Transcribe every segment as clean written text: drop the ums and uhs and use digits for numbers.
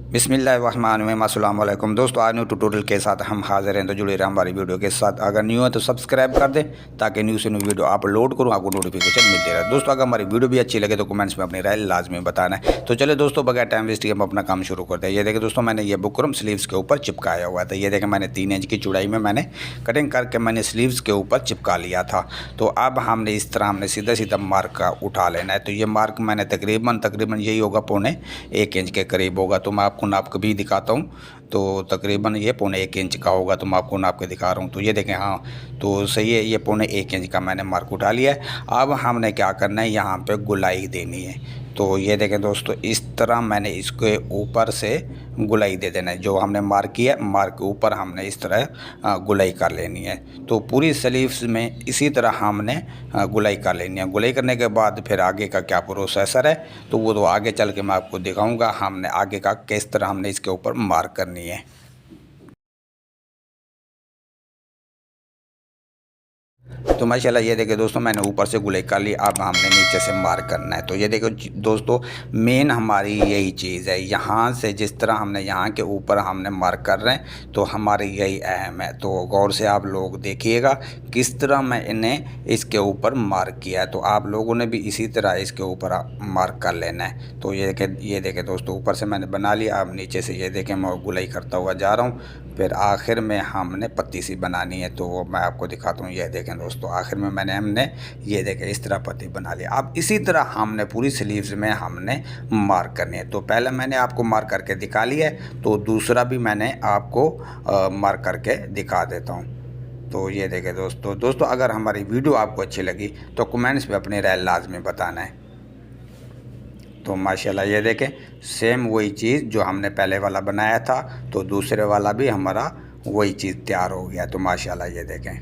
बिस्मिल्लाहिर्रहमानिर्रहीम। अस्सलाम वालेकुम दोस्तों, आज न्यू ट्यूटोरियल के साथ हम हाजिर हैं। तो जुड़े रहें हमारी वीडियो के साथ। अगर न्यू है तो सब्सक्राइब कर दें ताकि न्यू से न्यू वीडियो अपलोड करूँ आपको नोटिफिकेशन मिलते रहे। दोस्तों अगर हमारी वीडियो भी अच्छी लगे तो कमेंट्स में अपनी राय लाजमी बताना है। तो चले दोस्तों, बगैर टाइम वेस्ट किए हम अपना काम शुरू करते हैं। ये देखें दोस्तों, मैंने ये बुकरम स्लीव्स के ऊपर चिपकाया हुआ था। ये देखें, मैंने 3 इंच की चौड़ाई में मैंने कटिंग करके मैंने स्लीव्स के ऊपर चिपका लिया था। तो अब हमने इस तरह हमने सीधा सीधा मार्क का उठा लेना है। तो ये मार्क मैंने तकरीबन यही होगा 1.25 इंच के करीब होगा। तो मैं आपको नाप के भी दिखाता हूँ। तो तकरीबन ये 1.25 इंच का होगा। तो मैं आपको नाप के दिखा रहा हूँ। तो ये देखें, हाँ तो सही है, ये 1.25 इंच का मैंने मार्क उठा लिया है। अब हमने क्या करना है, यहाँ पे गुलाई देनी है। तो ये देखें दोस्तों, इस तरह मैंने इसके ऊपर से गुलाई दे देना है। जो हमने मार्क किया है, मार्क के ऊपर हमने इस तरह गुलाई कर लेनी है। तो पूरी स्लीव्स में इसी तरह हमने गुलाई कर लेनी है। गुलाई करने के बाद फिर आगे का क्या प्रोसेसर है तो वो तो आगे चल के मैं आपको दिखाऊंगा। हमने आगे का किस तरह हमने इसके ऊपर मार्क करनी है। तो माशाल्लाह ये देखिए दोस्तों, मैंने ऊपर से गुलाई कर ली। अब हमने नीचे से मार्क करना है। तो ये देखो दोस्तों, मेन हमारी यही चीज़ है। यहाँ से जिस तरह हमने यहाँ के ऊपर हमने मार्क कर रहे हैं तो हमारी यही अहम है। तो गौर से आप लोग देखिएगा किस तरह मैंने इसके ऊपर मार्क किया है। तो आप लोगों ने भी इसी तरह इसके ऊपर मार्क कर लेना है। तो ये देखें दोस्तों, ऊपर से मैंने बना लिया। अब नीचे से ये देखें मैं गुलाई करता हुआ जा रहा हूँ। फिर आखिर में हमने पत्ती सी बनानी है। तो वो मैं आपको दिखाता हूँ। ये देखें दोस्तों, आखिर में हमने ये देखें इस तरह पत्ती बना लिया। अब इसी तरह हमने पूरी स्लीव्स में हमने मार्क करनी है। तो पहले मैंने आपको मार्क करके दिखा लिया है, तो दूसरा भी मैंने आपको मार्क करके दिखा देता हूँ। तो ये देखें दोस्तों अगर हमारी वीडियो आपको अच्छी लगी तो कमेंट्स में अपनी राय लाजमी बताना है। तो माशाल्लाह ये देखें, सेम वही चीज़ जो हमने पहले वाला बनाया था, तो दूसरे वाला भी हमारा वही चीज़ तैयार हो गया। तो माशाल्लाह ये देखें।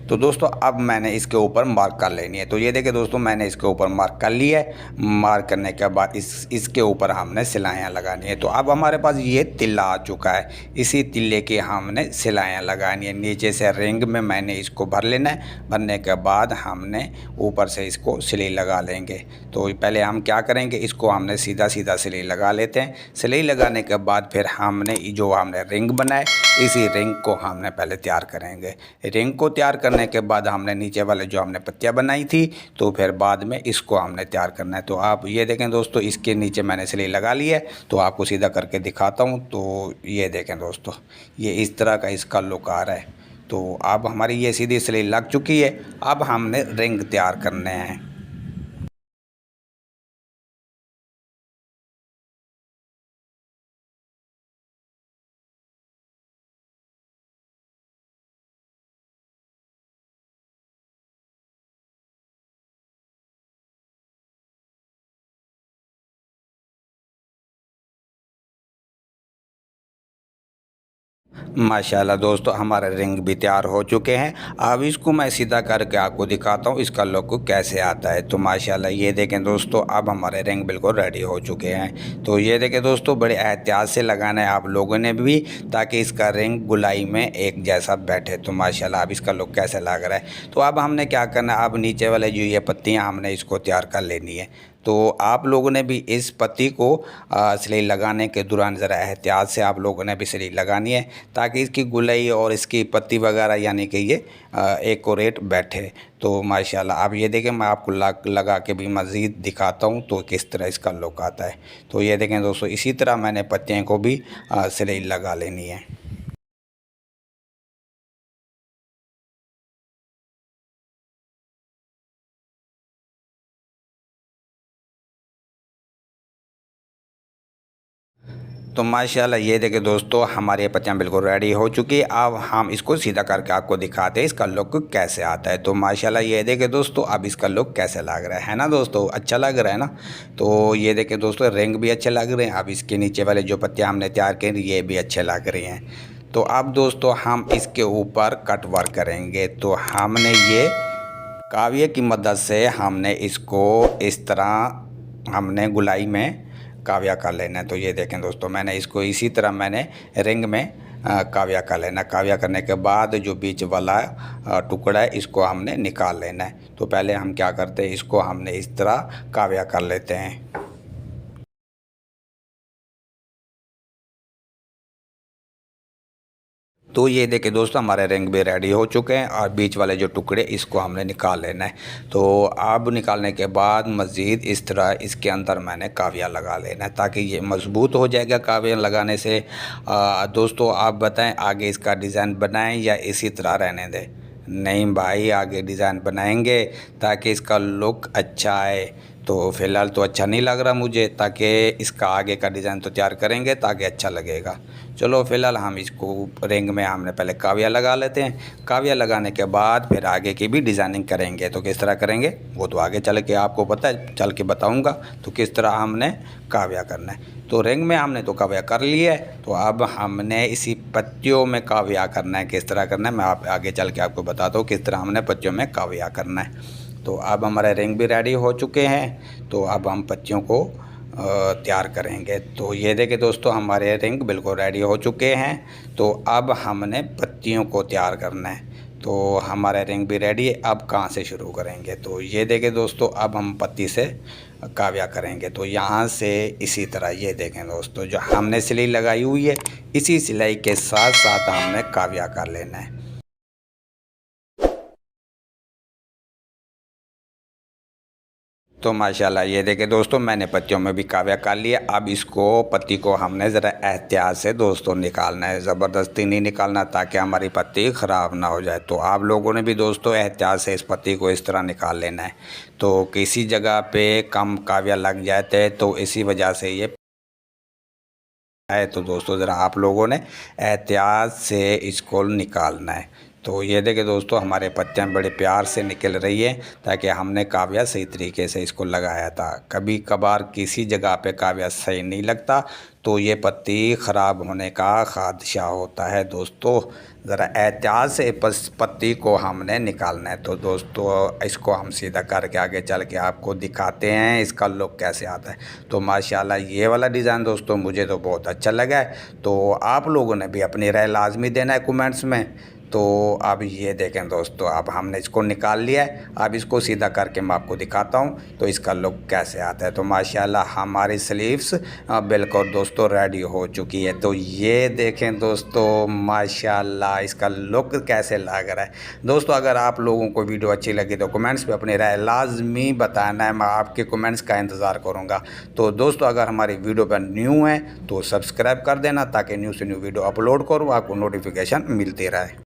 तो दोस्तों अब मैंने इसके ऊपर मार्क कर लेनी है। तो ये देखिए दोस्तों, मैंने इसके ऊपर मार्क कर लिया है। मार्क करने के बाद इसके ऊपर हमने सिलाइयाँ लगानी है। तो अब हमारे पास ये तिल्ला आ चुका है। इसी तिल्ले की हमने सिलाइयाँ लगानी है। नीचे से रिंग में मैंने इसको भर लेना है। भरने के बाद हमने ऊपर से इसको सिलाई लगा लेंगे। तो पहले हम क्या करेंगे, इसको हमने सीधा सीधा सिलाई लगा लेते हैं। सिलाई लगाने के बाद फिर हमने जो हमने रिंग बनाए, इसी रिंग को हमने पहले तैयार करेंगे। रिंग को तैयार करने के बाद हमने नीचे वाले जो हमने पत्तियां बनाई थी, तो फिर बाद में इसको हमने तैयार करना है। तो आप ये देखें दोस्तों, इसके नीचे मैंने सिलाई लगा ली है। तो आपको सीधा करके दिखाता हूँ। तो ये देखें दोस्तों, ये इस तरह का इसका लुक आ रहा है। तो अब हमारी ये सीधी सिलाई लग चुकी है। अब हमने रिंग तैयार करने हैं। माशाल्लाह दोस्तों, हमारे रिंग भी तैयार हो चुके हैं। अब इसको मैं सीधा करके आपको दिखाता हूँ इसका लुक कैसे आता है। तो माशाल्लाह ये देखें दोस्तों, अब हमारे रिंग बिल्कुल रेडी हो चुके हैं। तो ये देखें दोस्तों, बड़े एहतियात से लगाना है आप लोगों ने भी, ताकि इसका रिंग गुलाई में एक जैसा बैठे। तो माशाल्लाह अब इसका लुक कैसे लग रहा है। तो अब हमने क्या करना है, अब नीचे वाले जो ये पत्तियाँ हमने इसको तैयार कर लेनी है। तो आप लोगों ने भी इस पत्ती को सिलाई लगाने के दौरान ज़रा एहतियात से आप लोगों ने भी सिलाई लगानी है, ताकि इसकी गुलाई और इसकी पत्ती वगैरह यानी कि ये एक्यूरेट बैठे। तो माशाल्लाह अब ये देखें, मैं आपको लगा के भी मज़ीद दिखाता हूँ तो किस तरह इसका लुक आता है। तो ये देखें दोस्तों, इसी तरह मैंने पत्तियों को भी सिलाई लगा लेनी है। तो माशाल्लाह ये देखिए दोस्तों, हमारी पत्तियाँ बिल्कुल रेडी हो चुकी है। अब हम इसको सीधा करके आपको दिखाते हैं इसका लुक कैसे आता है। तो माशाल्लाह ये देखिए दोस्तों, अब इसका लुक कैसे लग रहा है ना दोस्तों, अच्छा लग रहा है ना। तो ये देखिए दोस्तों, रिंग भी अच्छे लग रहे हैं। अब इसके नीचे वाले जो पत्तियाँ हमने तैयार की ये भी अच्छे लग रही हैं। तो अब दोस्तों हम इसके ऊपर कट वर्क करेंगे। तो हमने ये काविये की मदद से हमने इसको इस तरह हमने गुलाई में काव्या कर लेना है। तो ये देखें दोस्तों, मैंने इसको इसी तरह मैंने रिंग में काव्या कर लेना। काव्या करने के बाद जो बीच वाला टुकड़ा है इसको हमने निकाल लेना है। तो पहले हम क्या करते हैं, इसको हमने इस तरह काव्या कर लेते हैं। तो ये देखिए दोस्तों हमारे रिंग भी रेडी हो चुके हैं और बीच वाले जो टुकड़े इसको हमने निकाल लेना है। तो अब निकालने के बाद मज़ीद इस तरह इसके अंदर मैंने काविया लगा लेना है ताकि ये मज़बूत हो जाएगा काविया लगाने से। दोस्तों आप बताएं आगे इसका डिज़ाइन बनाएं या इसी तरह रहने दें। नहीं भाई, आगे डिज़ाइन बनाएंगे ताकि इसका लुक अच्छा आए। तो फ़िलहाल तो अच्छा नहीं लग रहा मुझे, ताकि इसका आगे का डिज़ाइन तो तैयार करेंगे ताकि अच्छा लगेगा। चलो फ़िलहाल हम इसको रिंग में हमने पहले काविया लगा लेते हैं। काविया लगाने के बाद फिर आगे की भी डिज़ाइनिंग करेंगे। तो किस तरह करेंगे वो तो आगे चल के आपको पता है, चल के बताऊंगा तो किस तरह हमने काविया करना है। तो रिंग में हमने तो काविया कर लिया है, तो अब हमने इसी पत्तियों में काविया करना है। किस तरह करना है मैं आप आगे चल के आपको बताता हूँ किस तरह हमने पत्तियों में काविया करना है। तो अब हमारे रिंग भी रेडी हो चुके हैं, तो अब हम पत्तियों को तैयार करेंगे। तो ये देखिए दोस्तों हमारे रिंग बिल्कुल रेडी हो चुके हैं। तो अब हमने पत्तियों को तैयार करना है। तो हमारे रिंग भी रेडी है, अब कहाँ से शुरू करेंगे। तो ये देखिए दोस्तों अब हम पत्ती से काविया करेंगे। तो यहाँ से इसी तरह ये देखें दोस्तों जो हमने सिलाई लगाई हुई है इसी सिलाई के साथ साथ हमने काविया कर लेना है। तो माशाल्लाह ये देखिए दोस्तों मैंने पत्तियों में भी काविया कर लिया। अब इसको पत्ती को हमने ज़रा एहतियात से दोस्तों निकालना है, ज़बरदस्ती नहीं निकालना ताकि हमारी पत्ती ख़राब ना हो जाए। तो आप लोगों ने भी दोस्तों एहतियात से इस पत्ती को इस तरह निकाल लेना है। तो किसी जगह पे कम काविया लग जाते हैं तो इसी वजह से ये है। तो दोस्तों ज़रा आप लोगों ने एहतियात से इसको निकालना है। तो ये देखिए दोस्तों हमारे पत्तियाँ बड़े प्यार से निकल रही है ताकि हमने काविया सही तरीके से इसको लगाया था। कभी कभार किसी जगह पे काविया सही नहीं लगता तो ये पत्ती ख़राब होने का ख़दशा होता है। दोस्तों ज़रा एहतियात से पत्ती को हमने निकालना है। तो दोस्तों इसको हम सीधा करके आगे चल के आपको दिखाते हैं इसका लुक कैसे आता है। तो माशाल्लाह ये वाला डिज़ाइन दोस्तों मुझे तो बहुत अच्छा लगा है। तो आप लोगों ने भी अपनी राय लाजमी देना है कमेंट्स में। तो अब ये देखें दोस्तों अब हमने इसको निकाल लिया है। अब इसको सीधा करके मैं आपको दिखाता हूँ तो इसका लुक कैसे आता है। तो माशाल्लाह हमारी स्लीव्स बिल्कुल दोस्तों रेडी हो चुकी है। तो ये देखें दोस्तों माशाल्लाह इसका लुक कैसे लग रहा है। दोस्तों अगर आप लोगों को वीडियो अच्छी लगी तो कमेंट्स पे अपनी राय लाजमी बताना है, मैं आपके कमेंट्स का इंतज़ार करूँगा। तो दोस्तों अगर हमारी वीडियो पर न्यू है तो सब्सक्राइब कर देना ताकि न्यू से न्यू वीडियो अपलोड करूँ आपको नोटिफिकेशन मिलती रहे।